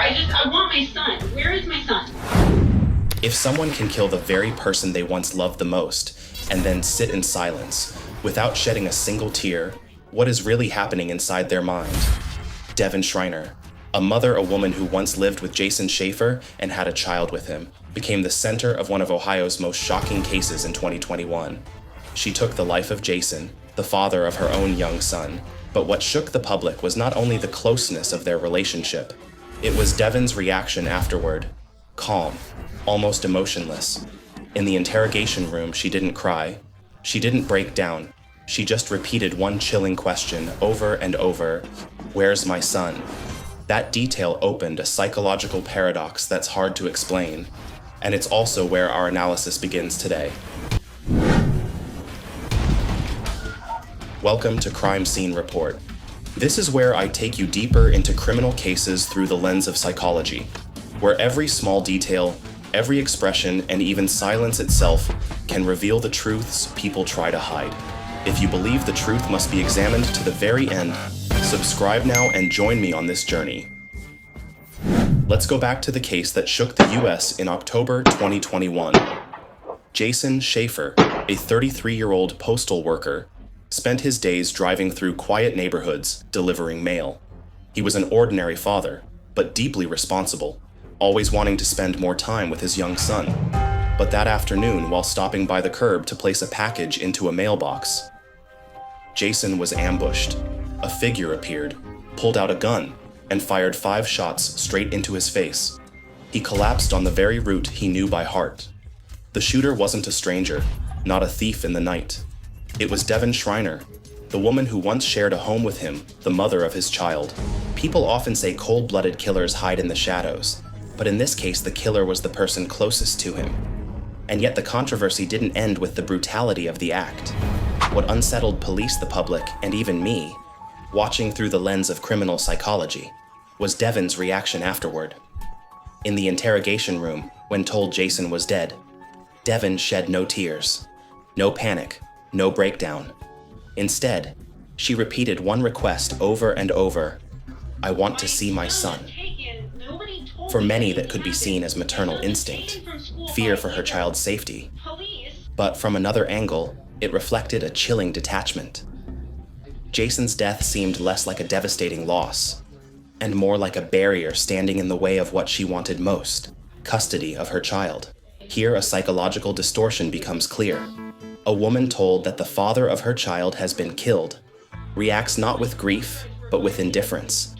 I want my son. Where is my son? If someone can kill the very person they once loved the most, and then sit in silence, without shedding a single tear, what is really happening inside their mind? Devon Shriner, a woman who once lived with Jason Schaefer and had a child with him, became the center of one of Ohio's most shocking cases in 2021. She took the life of Jason, the father of her own young son, but what shook the public was not only the closeness of their relationship, it was Devon's reaction afterward. Calm, almost emotionless. In the interrogation room, she didn't cry. She didn't break down. She just repeated one chilling question over and over: "Where's my son?" That detail opened a psychological paradox that's hard to explain, and it's also where our analysis begins today. Welcome to Crime Scene Report. This is where I take you deeper into criminal cases through the lens of psychology, where every small detail, every expression, and even silence itself can reveal the truths people try to hide. If you believe the truth must be examined to the very end, subscribe now and join me on this journey. Let's go back to the case that shook the US in October 2021. Jason Schaefer, a 33-year-old postal worker, spent his days driving through quiet neighborhoods delivering mail. He was an ordinary father, but deeply responsible, always wanting to spend more time with his young son. But that afternoon, while stopping by the curb to place a package into a mailbox, Jason was ambushed. A figure appeared, pulled out a gun, and fired 5 shots straight into his face. He collapsed on the very route he knew by heart. The shooter wasn't a stranger, not a thief in the night. It was Devon Shriner, the woman who once shared a home with him, the mother of his child. People often say cold-blooded killers hide in the shadows, but in this case the killer was the person closest to him. And yet the controversy didn't end with the brutality of the act. What unsettled police, the public, and even me, watching through the lens of criminal psychology, was Devon's reaction afterward. In the interrogation room, when told Jason was dead, Devon shed no tears, no panic, no breakdown. Instead, she repeated one request over and over: "I want to see my son." For many, that could be seen as maternal instinct, fear for her child's safety. But from another angle, it reflected a chilling detachment. Jason's death seemed less like a devastating loss, and more like a barrier standing in the way of what she wanted most: custody of her child. Here, a psychological distortion becomes clear. A woman told that the father of her child has been killed reacts not with grief, but with indifference.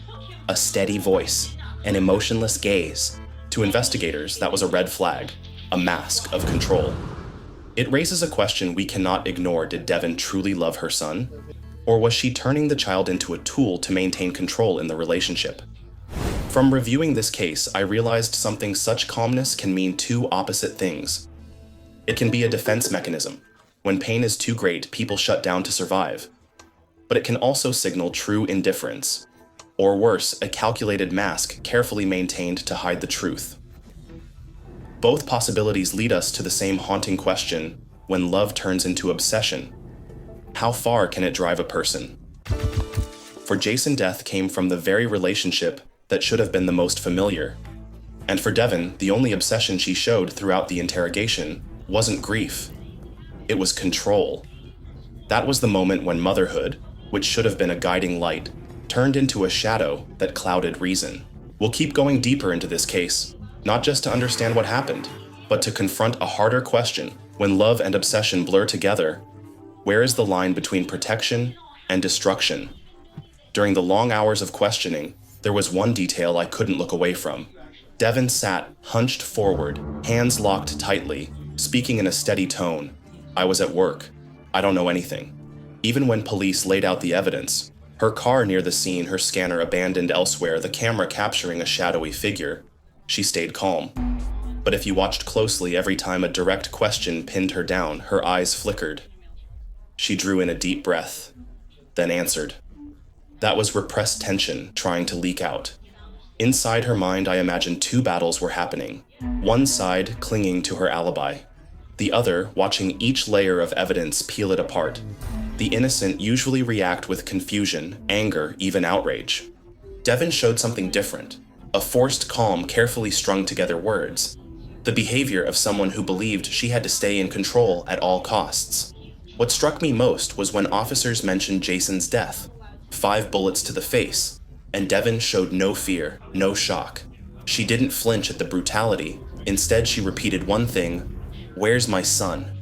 A steady voice, an emotionless gaze. To investigators, that was a red flag, a mask of control. It raises a question we cannot ignore. Did Devon truly love her son? Or was she turning the child into a tool to maintain control in the relationship? From reviewing this case, I realized something: such calmness can mean two opposite things. It can be a defense mechanism. When pain is too great, people shut down to survive. But it can also signal true indifference. Or worse, a calculated mask carefully maintained to hide the truth. Both possibilities lead us to the same haunting question: when love turns into obsession, how far can it drive a person? For Jason, death came from the very relationship that should have been the most familiar. And for Devon, the only obsession she showed throughout the interrogation wasn't grief. It was control. That was the moment when motherhood, which should have been a guiding light, turned into a shadow that clouded reason. We'll keep going deeper into this case, not just to understand what happened, but to confront a harder question: when love and obsession blur together, where is the line between protection and destruction? During the long hours of questioning, there was one detail I couldn't look away from. Devon sat hunched forward, hands locked tightly, speaking in a steady tone. "I was at work. I don't know anything." Even when police laid out the evidence, her car near the scene, her scanner abandoned elsewhere, the camera capturing a shadowy figure, she stayed calm. But if you watched closely, every time a direct question pinned her down, her eyes flickered. She drew in a deep breath, then answered. That was repressed tension trying to leak out. Inside her mind, I imagined 2 battles were happening, one side clinging to her alibi, the other watching each layer of evidence peel it apart. The innocent usually react with confusion, anger, even outrage. Devon showed something different, a forced calm, carefully strung together words, the behavior of someone who believed she had to stay in control at all costs. What struck me most was when officers mentioned Jason's death, 5 bullets to the face, and Devon showed no fear, no shock. She didn't flinch at the brutality. Instead, she repeated one thing: "Where's my son?"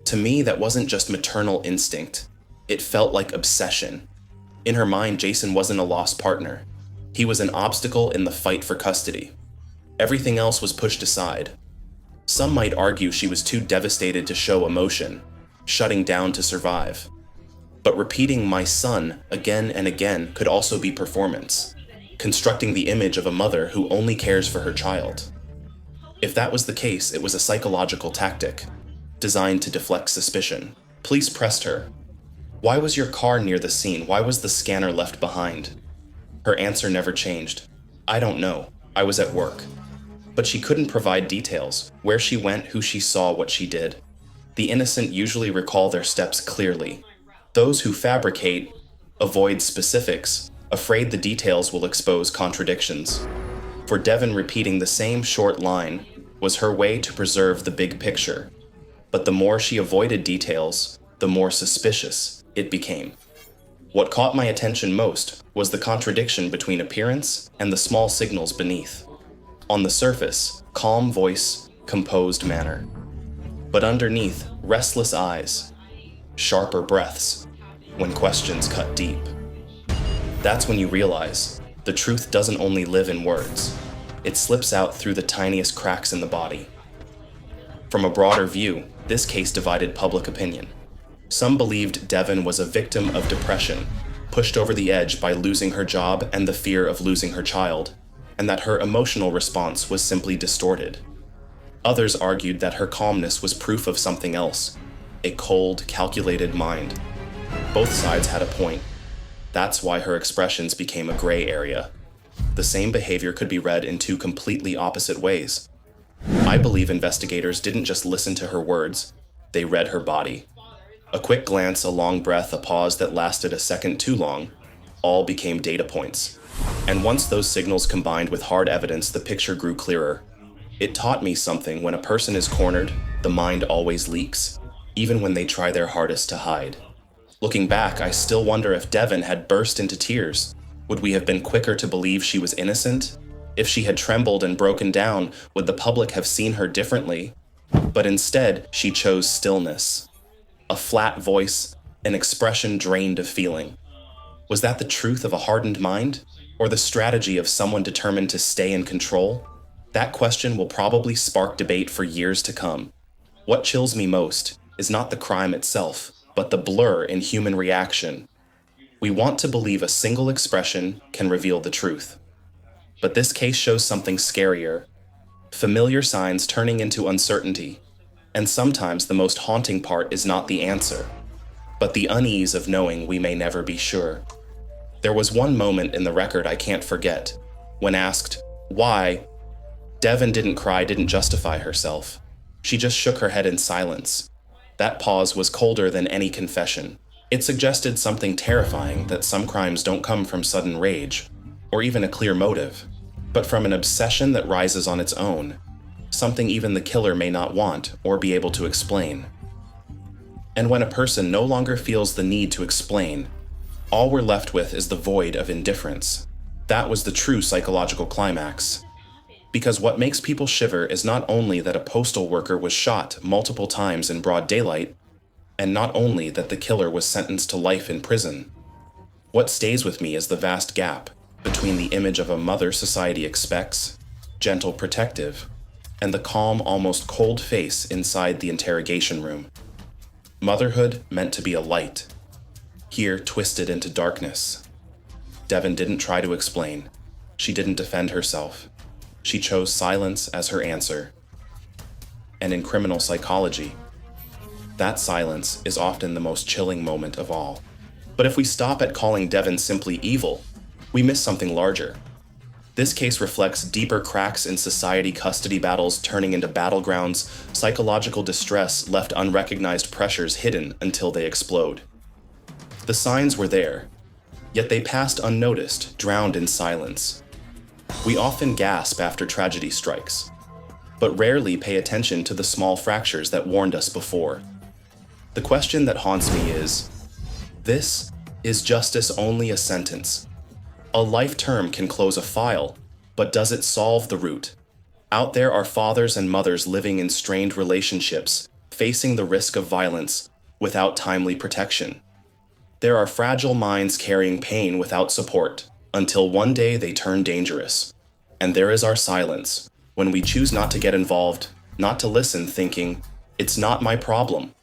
To me, that wasn't just maternal instinct. It felt like obsession. In her mind, Jason wasn't a lost partner. He was an obstacle in the fight for custody. Everything else was pushed aside. Some might argue she was too devastated to show emotion, shutting down to survive. But repeating "my son" again and again could also be performance, constructing the image of a mother who only cares for her child. If that was the case, it was a psychological tactic, designed to deflect suspicion. Police pressed her. "Why was your car near the scene? Why was the scanner left behind?" Her answer never changed. "I don't know. I was at work." But she couldn't provide details: where she went, who she saw, what she did. The innocent usually recall their steps clearly. Those who fabricate avoid specifics, afraid the details will expose contradictions. For Devon, repeating the same short line was her way to preserve the big picture. But the more she avoided details, the more suspicious it became. What caught my attention most was the contradiction between appearance and the small signals beneath. On the surface, calm voice, composed manner. But underneath, restless eyes, sharper breaths, when questions cut deep. That's when you realize the truth doesn't only live in words. It slips out through the tiniest cracks in the body. From a broader view, this case divided public opinion. Some believed Devon was a victim of depression, pushed over the edge by losing her job and the fear of losing her child, and that her emotional response was simply distorted. Others argued that her calmness was proof of something else, a cold, calculated mind. Both sides had a point. That's why her expressions became a gray area. The same behavior could be read in 2 completely opposite ways. I believe investigators didn't just listen to her words, they read her body. A quick glance, a long breath, a pause that lasted a second too long, all became data points. And once those signals combined with hard evidence, the picture grew clearer. It taught me something: when a person is cornered, the mind always leaks, even when they try their hardest to hide. Looking back, I still wonder if Devon had burst into tears. Would we have been quicker to believe she was innocent? If she had trembled and broken down, would the public have seen her differently? But instead, she chose stillness. A flat voice, an expression drained of feeling. Was that the truth of a hardened mind? Or the strategy of someone determined to stay in control? That question will probably spark debate for years to come. What chills me most is not the crime itself, but the blur in human reaction. We want to believe a single expression can reveal the truth. But this case shows something scarier: familiar signs turning into uncertainty. And sometimes the most haunting part is not the answer, but the unease of knowing we may never be sure. There was one moment in the record I can't forget. When asked, why, Devon didn't cry, didn't justify herself. She just shook her head in silence. That pause was colder than any confession. It suggested something terrifying: that some crimes don't come from sudden rage, or even a clear motive, but from an obsession that rises on its own, something even the killer may not want or be able to explain. And when a person no longer feels the need to explain, all we're left with is the void of indifference. That was the true psychological climax. Because what makes people shiver is not only that a postal worker was shot multiple times in broad daylight, and not only that the killer was sentenced to life in prison. What stays with me is the vast gap between the image of a mother society expects, gentle, protective, and the calm, almost cold face inside the interrogation room. Motherhood meant to be a light, here twisted into darkness. Devon didn't try to explain. She didn't defend herself. She chose silence as her answer. And in criminal psychology, that silence is often the most chilling moment of all. But if we stop at calling Devon simply evil, we miss something larger. This case reflects deeper cracks in society: custody battles turning into battlegrounds, psychological distress left unrecognized, pressures hidden until they explode. The signs were there, yet they passed unnoticed, drowned in silence. We often gasp after tragedy strikes, but rarely pay attention to the small fractures that warned us before. The question that haunts me is justice only a sentence? A life term can close a file, but does it solve the root? Out there are fathers and mothers living in strained relationships, facing the risk of violence without timely protection. There are fragile minds carrying pain without support, until one day they turn dangerous. And there is our silence, when we choose not to get involved, not to listen, thinking, it's not my problem.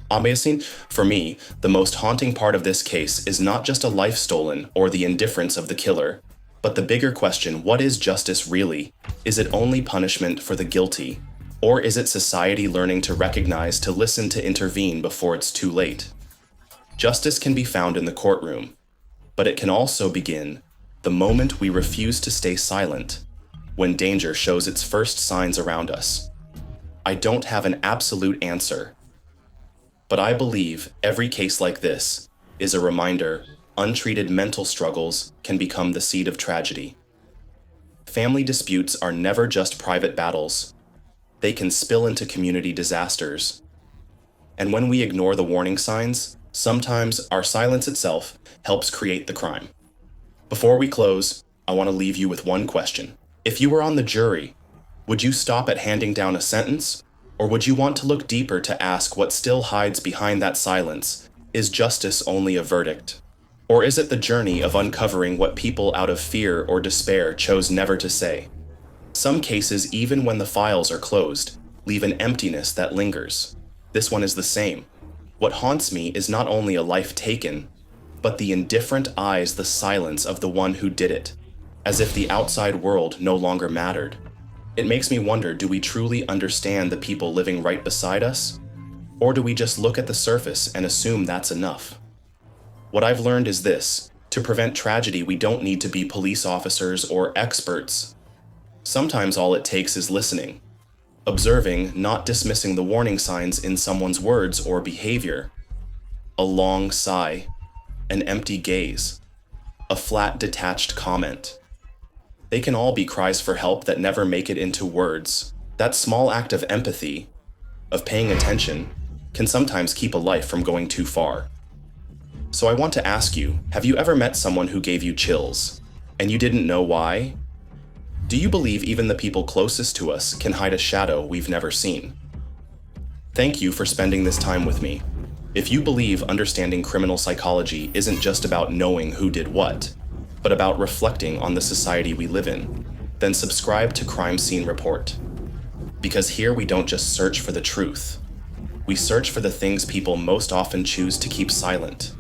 Obviously, for me, the most haunting part of this case is not just a life stolen or the indifference of the killer, but the bigger question, what is justice really? Is it only punishment for the guilty? Or is it society learning to recognize, to listen, to intervene before it's too late? Justice can be found in the courtroom, but it can also begin the moment we refuse to stay silent, when danger shows its first signs around us. I don't have an absolute answer, but I believe every case like this is a reminder untreated mental struggles can become the seed of tragedy. Family disputes are never just private battles. They can spill into community disasters. And when we ignore the warning signs, sometimes our silence itself helps create the crime. Before we close, I want to leave you with one question. If you were on the jury, would you stop at handing down a sentence? Or would you want to look deeper to ask what still hides behind that silence? Is justice only a verdict? Or is it the journey of uncovering what people out of fear or despair chose never to say? Some cases, even when the files are closed, leave an emptiness that lingers. This one is the same. What haunts me is not only a life taken, but the indifferent eyes, the silence of the one who did it, as if the outside world no longer mattered. It makes me wonder, do we truly understand the people living right beside us? Or do we just look at the surface and assume that's enough? What I've learned is this: to prevent tragedy, we don't need to be police officers or experts. Sometimes all it takes is listening, observing, not dismissing the warning signs in someone's words or behavior. A long sigh, an empty gaze, a flat, detached comment. They can all be cries for help that never make it into words. That small act of empathy, of paying attention, can sometimes keep a life from going too far. So I want to ask you, have you ever met someone who gave you chills, and you didn't know why? Do you believe even the people closest to us can hide a shadow we've never seen? Thank you for spending this time with me. If you believe understanding criminal psychology isn't just about knowing who did what, but about reflecting on the society we live in, then subscribe to Crime Scene Report. Because here we don't just search for the truth. We search for the things people most often choose to keep silent.